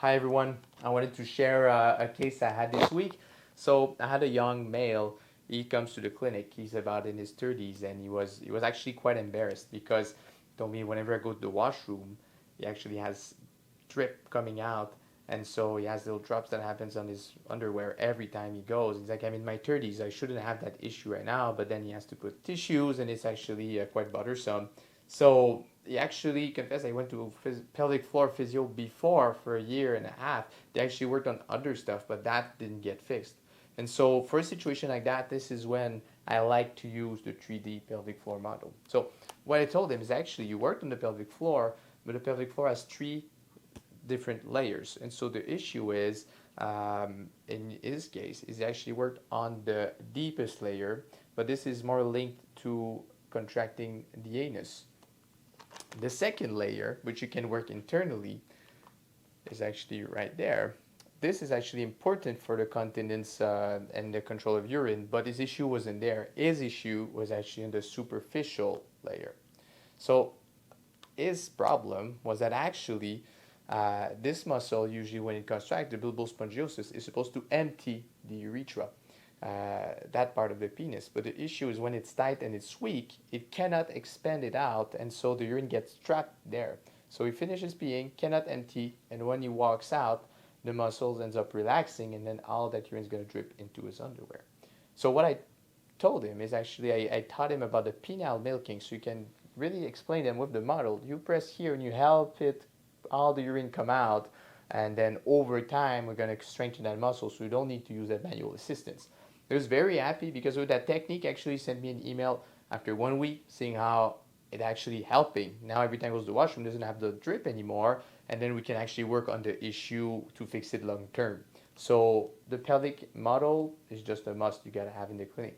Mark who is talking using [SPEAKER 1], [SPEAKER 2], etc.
[SPEAKER 1] Hi everyone. I wanted to share a case I had this week. So I had a young male. He comes to the clinic. He's about in his 30s, and he was actually quite embarrassed because he told me whenever I go to the washroom, he actually has drip coming out, and so he has little drops that happens on his underwear every time he goes. He's like, I'm in my 30s. I shouldn't have that issue right now, but then he has to put tissues, and it's actually quite bothersome. So he actually confessed I went to pelvic floor physio before for a year and a half. They actually worked on other stuff, but that didn't get fixed. And so for a situation like that, this is when I like to use the 3D pelvic floor model. So what I told him is actually you worked on the pelvic floor, but the pelvic floor has three different layers. And so the issue is, in his case, is he actually worked on the deepest layer, but this is more linked to contracting the anus. The second layer, which you can work internally, is actually right there. This is actually important for the continence and the control of urine, but his issue wasn't there. His issue was actually in the superficial layer. So his problem was that actually this muscle, usually when it contracts, the bulbospongiosus, is supposed to empty the urethra, that part of the penis. But the issue is when it's tight and it's weak, it cannot expand it out, and so the urine gets trapped there. So he finishes peeing, cannot empty, and when he walks out, the muscles ends up relaxing, and then all that urine is going to drip into his underwear. So what I told him is actually I taught him about the penile milking, so you can really explain them with the model. You press here and you help it, all the urine come out, and then over time we're going to strengthen that muscle, so you don't need to use that manual assistance. He was very happy because with that technique, actually sent me an email after 1 week seeing how it actually helping. Now every time he goes to the washroom, doesn't have the drip anymore, and then we can actually work on the issue to fix it long term. So the pelvic model is just a must you gotta have in the clinic.